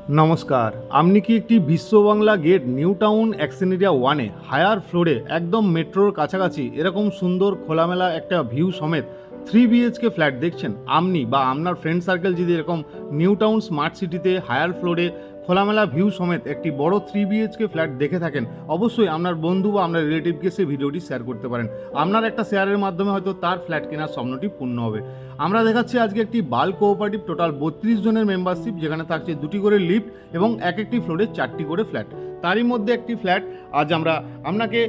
নমস্কার। আপনি কি একটি Biswa Bangla gate New Town action area 1 এ হায়ার ফ্লোরে একদম মেট্রোর কাছাকাছি এরকম সুন্দর খোলামেলা একটা ভিউ সমেত 3 বিএইচকে ফ্ল্যাট দেখছেন? আপনি বা আপনার ফ্রেন্ড সার্কেল যদি এরকম নিউ টাউন স্মার্ট সিটিতে হায়ার ফ্লোরে খোলামেলা ভিউ সমেত একটি বড় 3 বিএইচকে ফ্ল্যাট দেখে থাকেন, অবশ্যই আপনার বন্ধু বা আপনার রিলেটিভকে সেই ভিডিওটি শেয়ার করতে পারেন। আপনার একটা শেয়ারের মাধ্যমে হয়তো তার ফ্ল্যাট কেনার স্বপ্নটি পূর্ণ হবে। আমরা দেখাচ্ছি আজকে একটি বাল্ক কোঅপারেটিভ, টোটাল 32 জনের মেম্বারশিপ, যেখানে থাকছে 2টি করে লিফট এবং এক একটি ফ্লোরে 4টি করে ফ্ল্যাট। তারই মধ্যে একটি ফ্ল্যাট আজ আমরা আপনাকে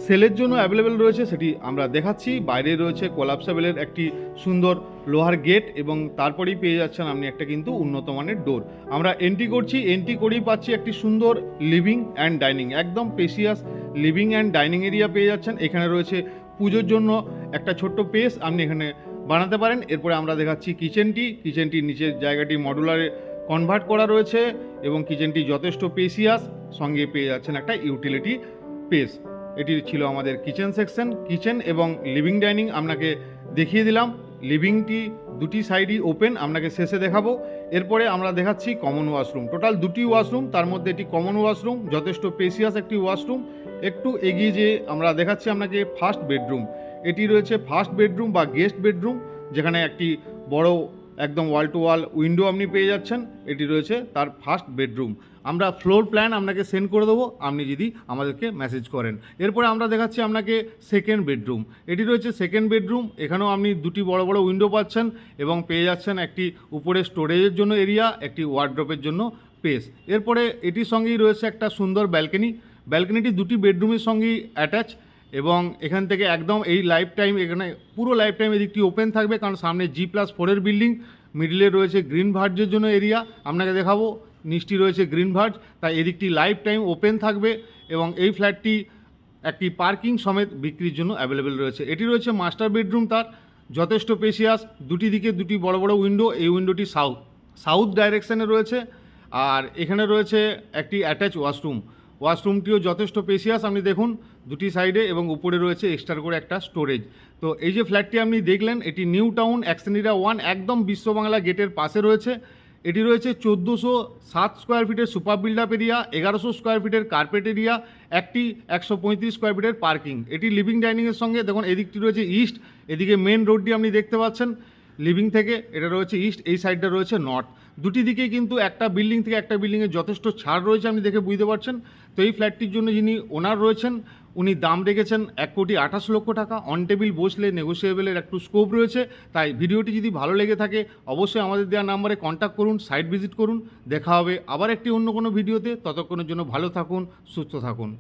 সেলের জন্য অ্যাভেলেবেল রয়েছে, সেটি আমরা দেখাচ্ছি। বাইরে রয়েছে কোলাপসেবলের একটি সুন্দর লোহার গেট এবং তারপরেই পেয়ে যাচ্ছেন আপনি একটা কিন্তু উন্নত মানের ডোর। আমরা এন্ট্রি করছি, এন্ট্রি করেই পাচ্ছি একটি সুন্দর লিভিং অ্যান্ড ডাইনিং, একদম spacious living and dining area পেয়ে যাচ্ছেন। এখানে রয়েছে পুজোর জন্য একটা ছোট্ট পেস আপনি এখানে বানাতে পারেন। এরপরে আমরা দেখাচ্ছি কিচেনটির নিচের জায়গাটি মডুলারে কনভার্ট করা রয়েছে এবং কিচেনটি যথেষ্ট স্পেশিয়াস, সঙ্গে পেয়ে যাচ্ছেন একটা ইউটিলিটি স্পেস। এটি ছিল আমাদের কিচেন সেকশন। কিচেন এবং লিভিং ডাইনিং আপনাকে দেখিয়ে দিলাম। লিভিংটি দুটি সাইডই ওপেন, আপনাকে শেষে দেখাবো। এরপরে আমরা দেখাচ্ছি কমন ওয়াশরুম, টোটাল 2টি ওয়াশরুম, তার মধ্যে এটি কমন ওয়াশরুম, যথেষ্ট স্পেশিয়াস একটি ওয়াশরুম। একটু এগিয়ে যেয়ে আমরা দেখাচ্ছি আপনাকে ফার্স্ট বেডরুম। এটি রয়েছে ফার্স্ট বেডরুম বা গেস্ট বেডরুম, যেখানে একটি বড় একদম ওয়াল টু ওয়াল উইন্ডো আপনি পেয়ে যাচ্ছেন। এটি রয়েছে তার ফার্স্ট বেডরুম। আমরা ফ্লোর প্ল্যান আপনাকে সেন্ড করে দেবো আপনি যদি আমাদেরকে মেসেজ করেন। এরপরে আমরা দেখাচ্ছি আপনাকে সেকেন্ড বেডরুম। এটি রয়েছে সেকেন্ড বেডরুম। এখানেও আপনি দুটি বড় বড় উইন্ডো পাচ্ছেন এবং পেয়ে যাচ্ছেন একটি উপরে স্টোরেজের জন্য এরিয়া, একটি ওয়ার্ড্রপের জন্য স্পেস। এরপরে এটির সঙ্গেই রয়েছে একটা সুন্দর ব্যালকনি। ব্যালকনিটি দুটি বেডরুমের সঙ্গেই অ্যাটাচ এবং এখান থেকে একদম এই লাইফ টাইম, এখানে পুরো লাইফ টাইম এদিকটি ওপেন থাকবে, কারণ সামনে G+4 বিল্ডিং, মিডিলে রয়েছে গ্রিন ভার্জের জন্য এরিয়া আপনাকে দেখাবো, নিচটি রয়েছে গ্রিন ভার্জ, তাই এদিকটি লাইফ টাইম ওপেন থাকবে এবং এই ফ্ল্যাটটি একটি পার্কিং সমেত বিক্রির জন্য অ্যাভেলেবেল রয়েছে। এটি রয়েছে মাস্টার বেডরুম, তার যথেষ্ট স্পেশিয়াস, দুটি দিকে দুটি বড় বড় উইন্ডো। এই উইন্ডোটি সাউথ ডাইরেকশানে রয়েছে আর এখানে রয়েছে একটি অ্যাটাচ ওয়াশরুম। ওয়াশরুমটিও যথেষ্ট স্পেশিয়াস, আপনি দেখুন দুটি সাইডে, এবং উপরে রয়েছে এক্সট্রা করে একটা স্টোরেজ। তো এই যে ফ্ল্যাটটি আপনি দেখলেন, এটি নিউ টাউন অ্যাকশন এরিয়া 1, একদম বিশ্ববাংলা গেটের পাশে রয়েছে। এটি রয়েছে 1407 স্কোয়ার ফিটের super build up area, 1100 square ফিটের কার্পেট এরিয়া, একটি 135 স্কোয়ার ফিটের পার্কিং। এটি লিভিং ডাইনিংয়ের সঙ্গে দেখুন এদিকটি রয়েছে ইস্ট, এদিকে মেন রোডটি আপনি দেখতে পাচ্ছেন লিভিং থেকে, এটা রয়েছে ইস্ট, এই সাইডটা রয়েছে নর্থ। দুটি দিকেই কিন্তু একটা বিল্ডিং থেকে একটা বিল্ডিংয়ে যথেষ্ট ছাড় রয়েছে, আপনি দেখে বুঝতে পারছেন। তো এই ফ্ল্যাটটির জন্য যিনি ওনার রয়েছেন, উনি দাম রেখেছেন 1,28,00,000 টাকা। অন টেবিল বসলে নেগোসিয়েবলের একটু স্কোপ রয়েছে। তাই ভিডিওটি যদি ভালো লেগে থাকে অবশ্যই আমাদের দেওয়া নাম্বারে কন্ট্যাক্ট করুন, সাইট ভিজিট করুন। দেখা হবে আবার একটি অন্য কোনো ভিডিওতে। ততক্ষণের জন্য ভালো থাকুন, সুস্থ থাকুন।